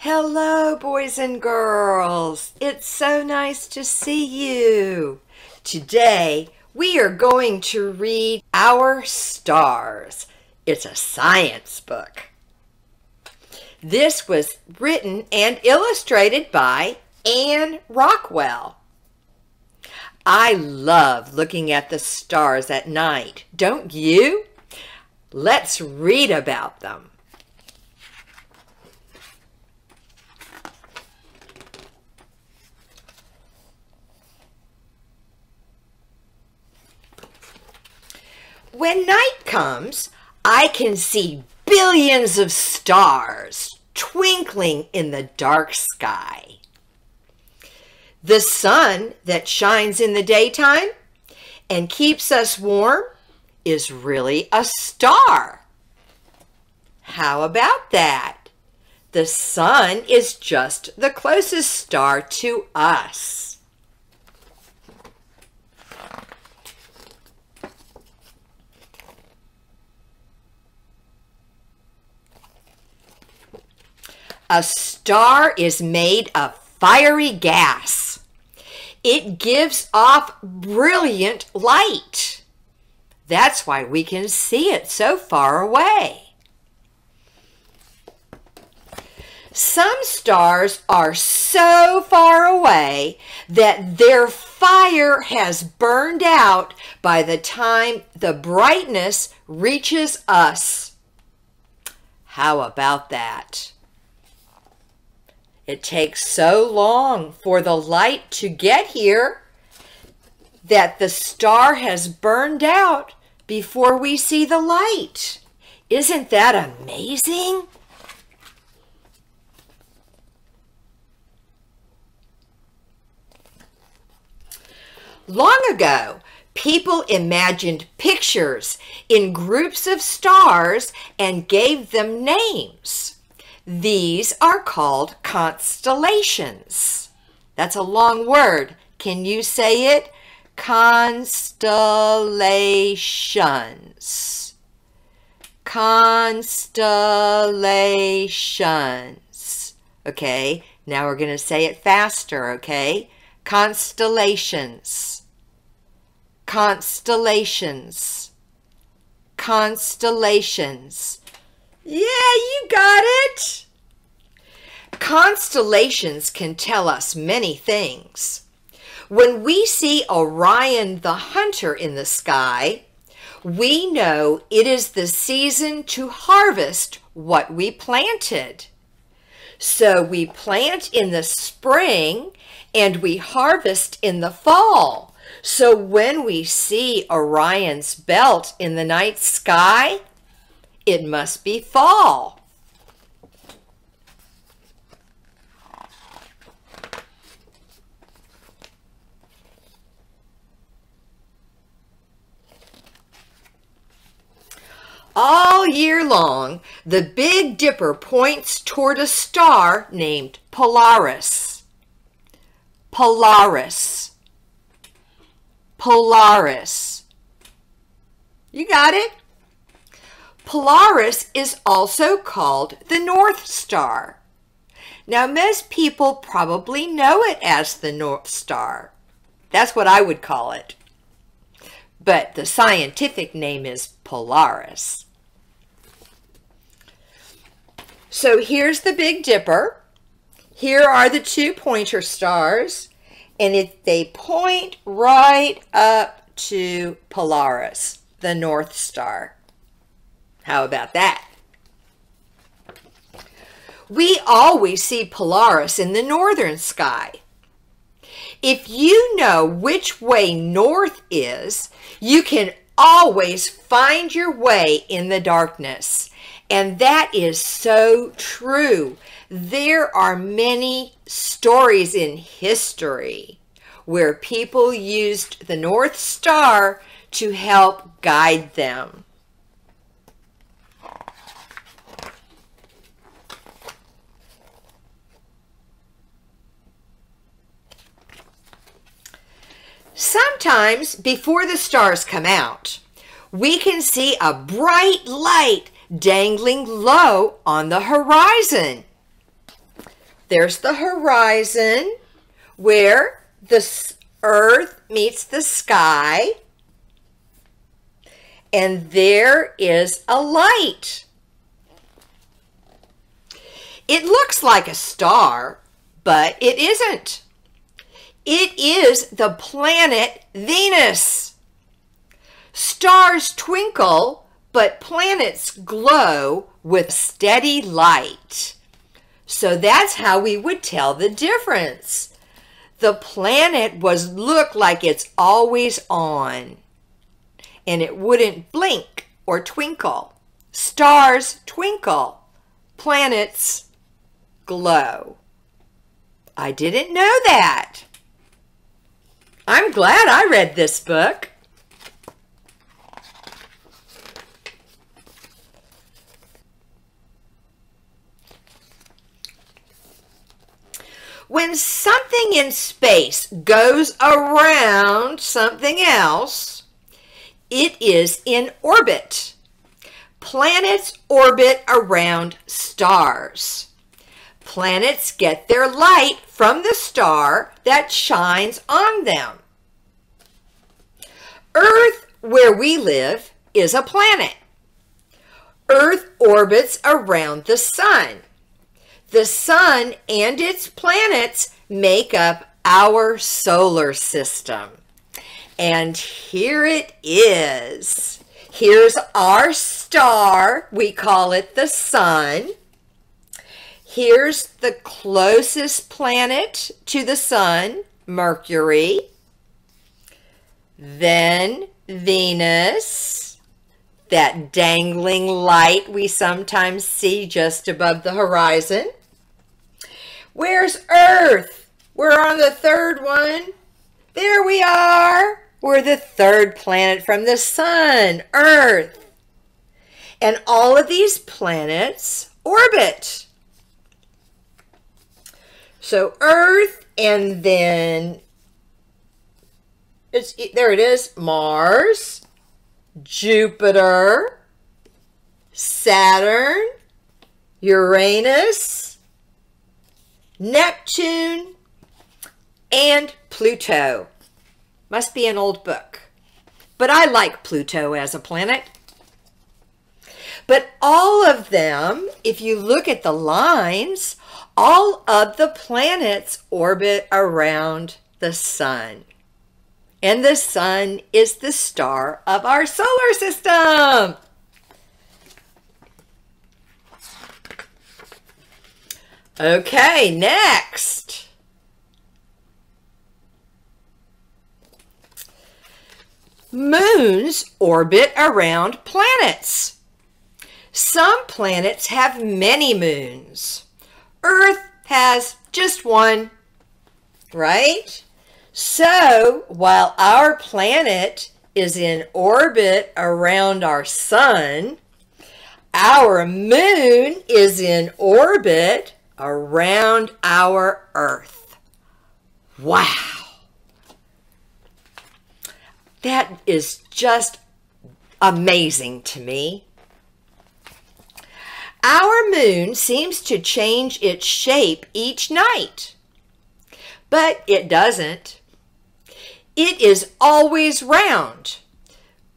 Hello, boys and girls. It's so nice to see you. Today, we are going to read Our Stars. It's a science book. This was written and illustrated by Rockwell. I love looking at the stars at night, don't you? Let's read about them. When night comes, I can see billions of stars twinkling in the dark sky. The sun that shines in the daytime and keeps us warm is really a star. How about that? The sun is just the closest star to us. A star is made of fiery gas. It gives off brilliant light. That's why we can see it so far away. Some stars are so far away that their fire has burned out by the time the brightness reaches us. How about that? It takes so long for the light to get here that the star has burned out before we see the light. Isn't that amazing? Long ago, people imagined pictures in groups of stars and gave them names. These are called constellations. That's a long word. Can you say it? Constellations. Constellations. Okay, now we're going to say it faster, okay? Constellations. Constellations. Constellations. Yeah, you got it. Constellations can tell us many things. When we see Orion the hunter in the sky, we know it is the season to harvest what we planted. So we plant in the spring and we harvest in the fall. So when we see Orion's belt in the night sky, it must be fall. All year long, the Big Dipper points toward a star named Polaris. Polaris. Polaris. You got it? Polaris is also called the North Star. Now, most people probably know it as the North Star. That's what I would call it. But the scientific name is Polaris. So here's the Big Dipper. Here are the two pointer stars. And they point right up to Polaris, the North Star. How about that? We always see Polaris in the northern sky. If you know which way north is, you can always find your way in the darkness. And that is so true. There are many stories in history where people used the North Star to help guide them. Sometimes before the stars come out, we can see a bright light dangling low on the horizon. There's the horizon where the earth meets the sky. And there is a light. It looks like a star, but it isn't. It is the planet Venus. Stars twinkle, but planets glow with steady light. So that's how we would tell the difference. The planet look like it's always on, and it wouldn't blink or twinkle. Stars twinkle, planets glow. I didn't know that. I'm glad I read this book. When something in space goes around something else, it is in orbit. Planets orbit around stars. Planets get their light from the star that shines on them. Earth, where we live, is a planet. Earth orbits around the sun. The sun and its planets make up our solar system. And here it is. Here's our star. We call it the sun. Here's the closest planet to the sun, Mercury. Then Venus, that dangling light we sometimes see just above the horizon. Where's Earth? We're on the third one. There we are. We're the third planet from the sun, Earth. And all of these planets orbit. So Earth, and then there it is, Mars, Jupiter, Saturn, Uranus, Neptune, and Pluto. Must be an old book. But I like Pluto as a planet. But all of them, if you look at the lines, all of the planets orbit around the sun. And the sun is the star of our solar system. Okay, next. Moons orbit around planets. Some planets have many moons. Earth has just one, right? So while our planet is in orbit around our sun, our moon is in orbit around our Earth. Wow! That is just amazing to me. Our moon seems to change its shape each night, but it doesn't. It is always round.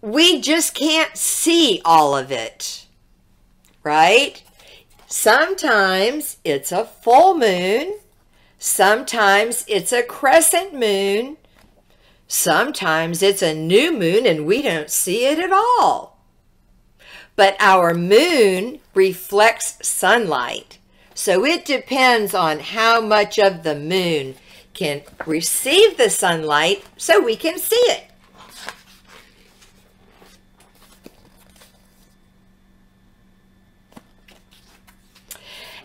We just can't see all of it, right? Sometimes it's a full moon. Sometimes it's a crescent moon. Sometimes it's a new moon and we don't see it at all. But our moon reflects sunlight, so it depends on how much of the moon can receive the sunlight so we can see it.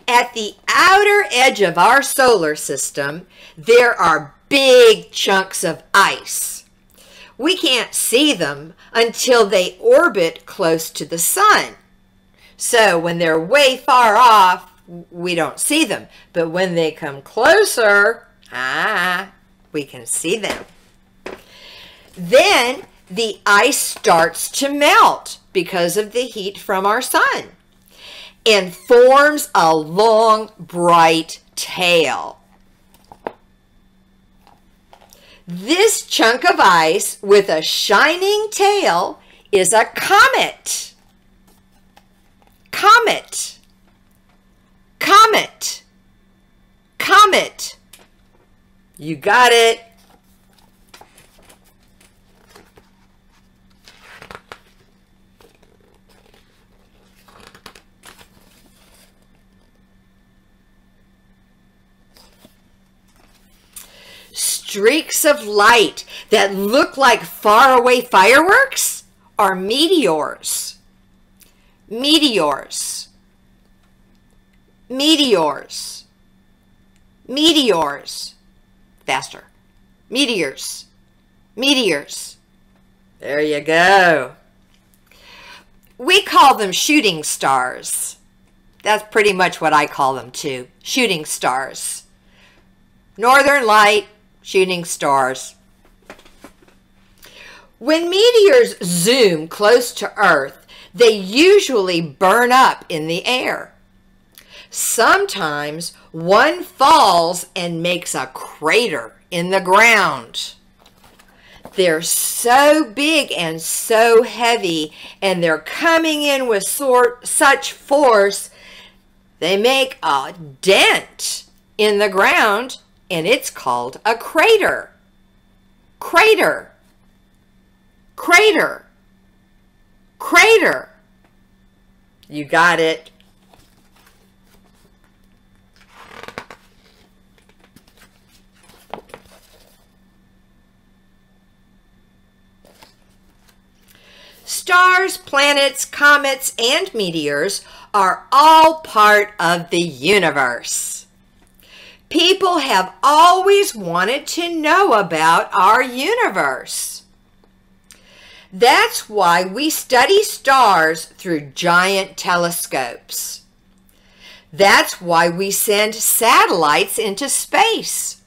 At the outer edge of our solar system, there are big chunks of ice. We can't see them until they orbit close to the sun. So when they're way far off, we don't see them. But when they come closer, we can see them. Then the ice starts to melt because of the heat from our sun and forms a long, bright tail. This chunk of ice with a shining tail is a comet. Comet. Comet. Comet. You got it. Streaks of light that look like faraway fireworks are meteors. Meteors. Meteors. Meteors. Faster. Meteors. Meteors. There you go. We call them shooting stars. That's pretty much what I call them too. Shooting stars. Northern Light, shooting stars. When meteors zoom close to Earth, they usually burn up in the air. Sometimes one falls and makes a crater in the ground. They're so big and so heavy, and they're coming in with such force, they make a dent in the ground, and it's called a crater. Crater. Crater. Crater. You got it. Stars, planets, comets, and meteors are all part of the universe. People have always wanted to know about our universe. That's why we study stars through giant telescopes. That's why we send satellites into space.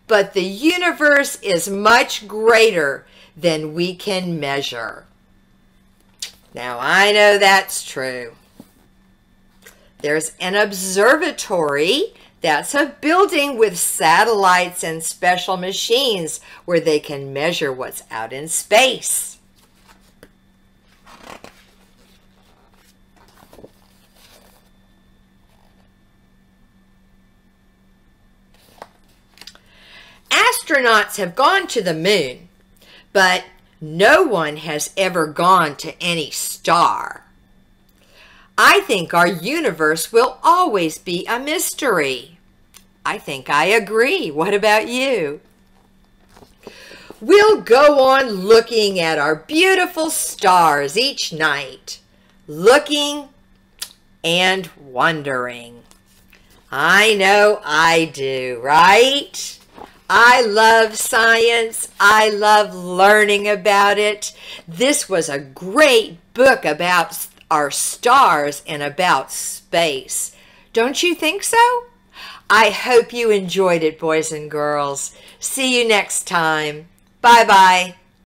But the universe is much greater than we can measure. Now, I know that's true. There's an observatory. That's a building with satellites and special machines where they can measure what's out in space. Astronauts have gone to the moon, but no one has ever gone to any star. I think our universe will always be a mystery. I think I agree. What about you? We'll go on looking at our beautiful stars each night, looking and wondering. I know I do, right? I love science. I love learning about it. This was a great book about our stars and about space. Don't you think so? I hope you enjoyed it, boys and girls. See you next time. Bye-bye.